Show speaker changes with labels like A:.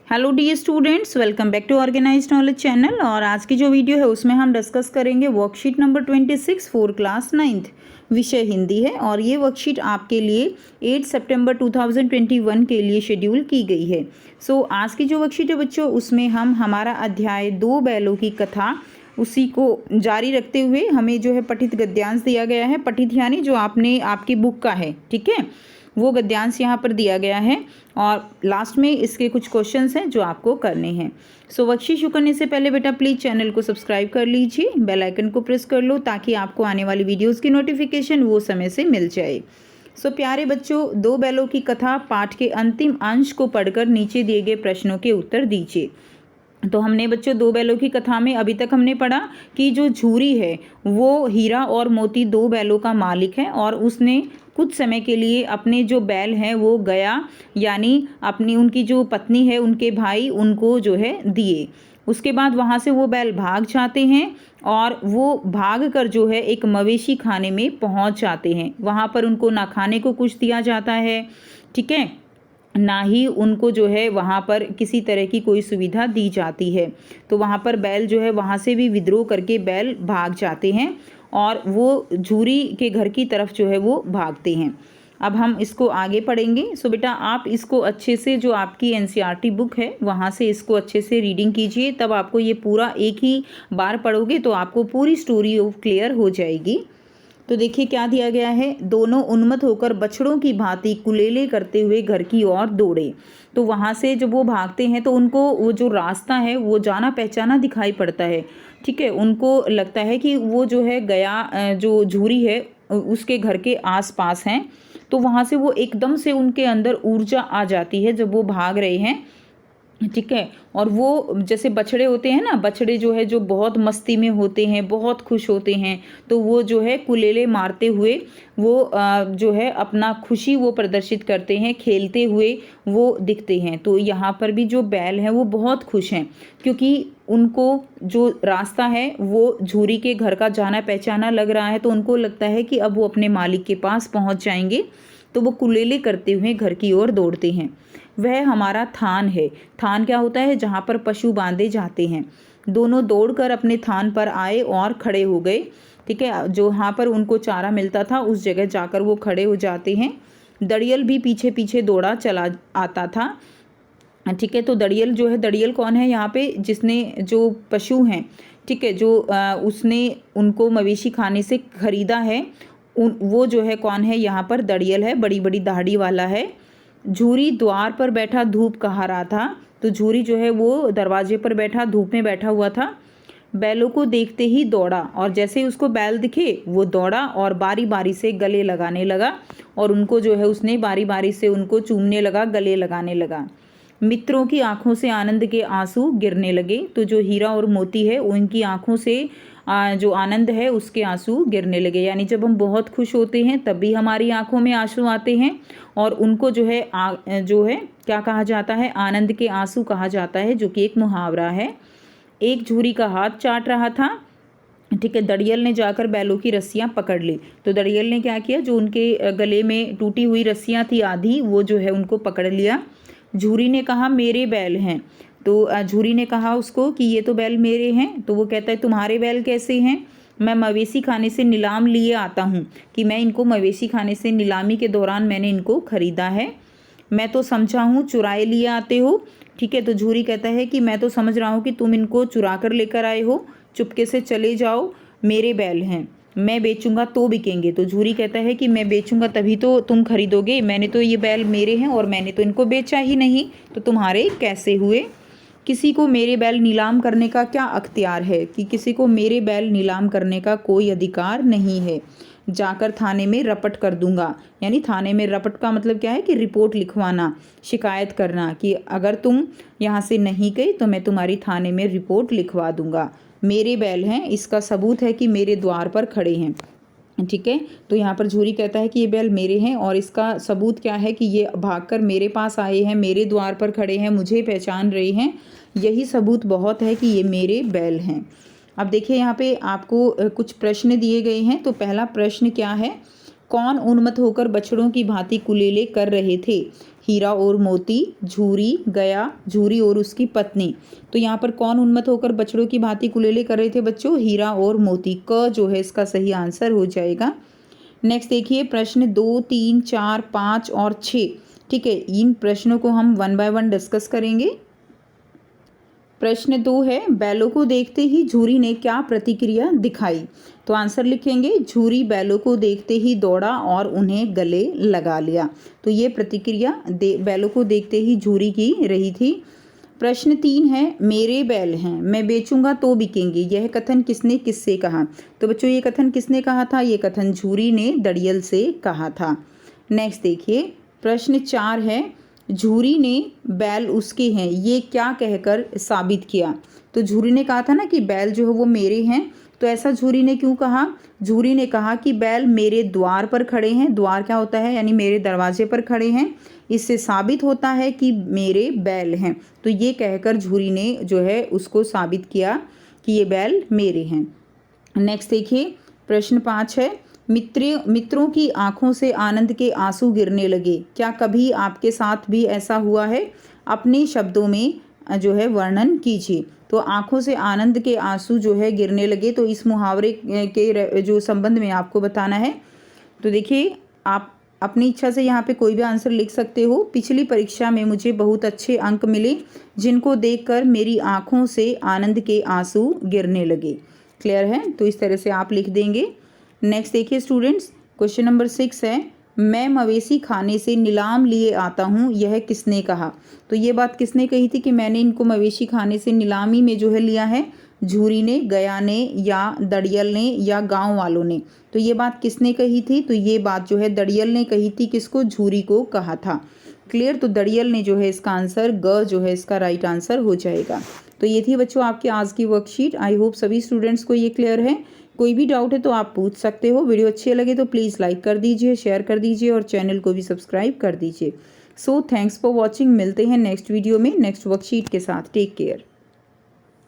A: Hello dear students, welcome back to organised knowledge channel. और आज की जो वीडियो है उसमें हम डिस्कस करेंगे worksheet number 26 for class 9th। विषय हिंदी है और ये वर्कशीट आपके लिए 8 सितंबर 2021 के लिए शेड्यूल की गई है। सो आज की जो वर्कशीट है बच्चों, उसमें हम हमारा अध्याय 2 बैलों की कथा उसी को जारी रखते हुए हमें जो है पठित गद्यांश दिया गया है। पठित यानी जो आपने आपकी बुक का है, ठीक है, वो गद्यांश यहाँ पर दिया गया है और लास्ट में इसके कुछ क्वेश्चंस हैं जो आपको करने हैं। सो वर्कशीट शुरू करने से पहले बेटा प्लीज़ चैनल को सब्सक्राइब कर लीजिए, बेल आइकन को प्रेस कर लो ताकि आपको आने वाली वीडियोस की नोटिफिकेशन वो समय से मिल जाए। सो प्यारे बच्चों, 2 बैलों की कथा पाठ के अंतिम अंश को पढ़कर नीचे दिए गए प्रश्नों के उत्तर दीजिए। तो हमने बच्चों 2 बैलों की कथा में अभी तक हमने पढ़ा कि जो झूरी है वो हीरा और मोती 2 बैलों का मालिक है और उसने कुछ समय के लिए अपने जो बैल हैं वो गया, यानी अपनी उनकी जो पत्नी है उनके भाई उनको जो है दिए। उसके बाद वहाँ से वो बैल भाग जाते हैं और वो भाग कर जो है एक मवेशी खाने में पहुँच जाते हैं। वहाँ पर उनको ना खाने को कुछ दिया जाता है, ठीक है, ना ही उनको जो है वहाँ पर किसी तरह की कोई सुविधा दी जाती है। तो वहाँ पर बैल जो है वहाँ से भी विद्रोह करके बैल भाग जाते हैं और वो झूरी के घर की तरफ जो है वो भागते हैं। अब हम इसको आगे पढ़ेंगे। सो बेटा आप इसको अच्छे से, जो आपकी एनसीईआरटी बुक है वहाँ से इसको अच्छे से रीडिंग कीजिए, तब आपको ये पूरा एक ही बार पढ़ोगे तो आपको पूरी स्टोरी क्लियर हो जाएगी। तो देखिए क्या दिया गया है। दोनों उन्मत्त होकर बछड़ों की भांति कुलेले करते हुए घर की ओर दौड़े। तो वहाँ से जब वो भागते हैं तो उनको वो जो रास्ता है वो जाना पहचाना दिखाई पड़ता है, ठीक है। उनको लगता है कि वो जो है गया जो झूरी है उसके घर के आसपास हैं। तो वहाँ से वो एकदम से उनके अंदर ऊर्जा आ जाती है जब वो भाग रहे हैं, ठीक है। और वो जैसे बछड़े होते हैं ना, बछड़े जो है जो बहुत मस्ती में होते हैं, बहुत खुश होते हैं, तो वो जो है कुलेले मारते हुए वो जो है अपना खुशी वो प्रदर्शित करते हैं, खेलते हुए वो दिखते हैं। तो यहाँ पर भी जो बैल हैं वो बहुत खुश हैं क्योंकि उनको जो रास्ता है वो झूरी के घर का जाना पहचाना लग रहा है। तो उनको लगता है कि अब वो अपने मालिक के पास पहुँच जाएंगे। तो वो कुलेले करते हुए घर की ओर दौड़ते हैं। वह हमारा थान है। थान क्या होता है? जहाँ पर पशु बांधे जाते हैं। दोनों दौड़कर अपने थान पर आए और खड़े हो गए, ठीक है। जो यहाँ पर उनको चारा मिलता था उस जगह जाकर वो खड़े हो जाते हैं। दड़ियल भी पीछे पीछे दौड़ा चला आता था, ठीक है। तो दड़ियल जो है, दड़ियल कौन है यहाँ पे? जिसने जो पशु हैं, ठीक है, जो उसने उनको मवेशी खाने से खरीदा है, वो जो है कौन है यहाँ पर? दड़ियल है, बड़ी बड़ी दाढ़ी वाला है। झूरी द्वार पर बैठा धूप कहा रहा था। तो झूरी जो है वो दरवाजे पर बैठा धूप में बैठा हुआ था। बैलों को देखते ही दौड़ा और जैसे ही उसको बैल दिखे वो दौड़ा और बारी बारी से गले लगाने लगा और उनको जो है उसने बारी बारी से उनको चूमने लगा, गले लगाने लगा। मित्रों की आंखों से आनंद के आंसू गिरने लगे। तो जो हीरा और मोती है उनकी आंखों से जो आनंद है उसके आंसू गिरने लगे। यानी जब हम बहुत खुश होते हैं तब भी हमारी आंखों में आंसू आते हैं और उनको जो है जो है क्या कहा जाता है? आनंद के आंसू कहा जाता है, जो कि एक मुहावरा है। एक झूरी का हाथ चाट रहा था, ठीक है। दड़ियल ने जाकर बैलों की रस्सियां पकड़ ली। तो दड़ियल ने क्या किया? जो उनके गले में टूटी हुई रस्सियां थी आधी, वो जो है उनको पकड़ लिया। झूरी ने कहा मेरे बैल हैं। तो झूरी ने कहा उसको कि ये तो बैल मेरे हैं। तो वो कहता है तुम्हारे बैल कैसे हैं? मैं मवेशी खाने से नीलाम लिए आता हूँ, कि मैं इनको मवेशी खाने से नीलामी के दौरान मैंने इनको खरीदा है। मैं तो समझा हूँ चुराए लिए आते हो, ठीक है। तो झूरी कहता है कि मैं तो समझ रहा हूँ कि तुम इनको चुरा कर लेकर आए हो, चुपके से चले जाओ, मेरे बैल हैं, मैं बेचूंगा तो बिकेंगे। तो झूरी कहता है कि मैं बेचूंगा तभी तो तुम खरीदोगे, मैंने तो ये बैल मेरे हैं और मैंने तो इनको बेचा ही नहीं, तो तुम्हारे कैसे हुए? किसी को मेरे बैल नीलाम करने का क्या अख्तियार है? कि किसी को मेरे बैल नीलाम करने का कोई अधिकार नहीं है। जाकर थाने में रपट कर दूंगा। यानी थाने में रपट का मतलब क्या है? कि रिपोर्ट लिखवाना, शिकायत करना, कि अगर तुम यहाँ से नहीं गए तो मैं तुम्हारी थाने में रिपोर्ट लिखवा दूंगा। मेरे बैल हैं, इसका सबूत है कि मेरे द्वार पर खड़े हैं, ठीक है। तो यहाँ पर झूरी कहता है कि ये बैल मेरे हैं और इसका सबूत क्या है? कि ये भागकर मेरे पास आए हैं, मेरे द्वार पर खड़े हैं, मुझे पहचान रहे हैं, यही सबूत बहुत है कि ये मेरे बैल हैं। अब देखिए यहाँ पे आपको कुछ प्रश्न दिए गए हैं। तो पहला प्रश्न क्या है? कौन उन्मत्त होकर बछड़ों की भांति कुलेले कर रहे थे? हीरा और मोती, झूरी, गया, झूरी और उसकी पत्नी। तो यहाँ पर कौन उन्मत्त होकर बछड़ों की भांति कुलेले कर रहे थे बच्चों? हीरा और मोती। क जो है इसका सही आंसर हो जाएगा। नेक्स्ट देखिए प्रश्न 2, 3, 4, 5 और 6। ठीक है, इन प्रश्नों को हम 1 बाय 1 डिस्कस करेंगे। प्रश्न 2 है, बैलों को देखते ही झूरी ने क्या प्रतिक्रिया दिखाई? तो आंसर लिखेंगे, झूरी बैलों को देखते ही दौड़ा और उन्हें गले लगा लिया। तो ये प्रतिक्रिया बैलों को देखते ही झूरी की रही थी। प्रश्न 3 है, मेरे बैल हैं, मैं बेचूंगा तो बिकेंगे, यह कथन किसने किससे कहा? तो बच्चों ये कथन किसने कहा था? ये कथन झूरी ने दड़ियल से कहा था। नेक्स्ट देखिए प्रश्न 4 है, झूरी ने बैल उसके हैं ये क्या कहकर साबित किया? तो झूरी ने कहा था ना कि बैल जो है वो मेरे हैं, तो ऐसा झूरी ने क्यों कहा? झूरी ने कहा कि बैल मेरे द्वार पर खड़े हैं। द्वार क्या होता है? यानी मेरे दरवाजे पर खड़े हैं, इससे साबित होता है कि मेरे बैल हैं। तो ये कहकर झूरी ने जो है उसको साबित किया कि ये बैल मेरे हैं। नेक्स्ट देखिए प्रश्न 5 है, मित्रों की आंखों से आनंद के आंसू गिरने लगे, क्या कभी आपके साथ भी ऐसा हुआ है? अपने शब्दों में जो है वर्णन कीजिए। तो आंखों से आनंद के आंसू जो है गिरने लगे, तो इस मुहावरे के जो संबंध में आपको बताना है। तो देखिए आप अपनी इच्छा से यहाँ पे कोई भी आंसर लिख सकते हो। पिछली परीक्षा में मुझे बहुत अच्छे अंक मिले जिनको देखकर मेरी आंखों से आनंद के आंसू गिरने लगे। क्लियर है? तो इस तरह से आप लिख देंगे। नेक्स्ट देखिए स्टूडेंट्स, क्वेश्चन नंबर 6 है, मैं मवेशी खाने से नीलाम लिए आता हूँ, यह किसने कहा? तो ये बात किसने कही थी कि मैंने इनको मवेशी खाने से नीलामी में जो है लिया है? झूरी ने, गया ने, या दड़ियल ने, या गांव वालों ने? तो ये बात किसने कही थी? तो ये बात जो है दड़ियल ने कही थी। किसको? झूरी को कहा था। क्लियर? तो दड़ियल ने जो है इसका आंसर ग जो है इसका राइट आंसर हो जाएगा। तो ये थी बच्चों आपकी आज की वर्कशीट। आई होप सभी स्टूडेंट्स को ये क्लियर है। कोई भी डाउट है तो आप पूछ सकते हो। वीडियो अच्छी लगे तो प्लीज़ लाइक कर दीजिए, शेयर कर दीजिए और चैनल को भी सब्सक्राइब कर दीजिए। So thanks for watching. मिलते हैं नेक्स्ट वीडियो में नेक्स्ट वर्कशीट के साथ। Take care.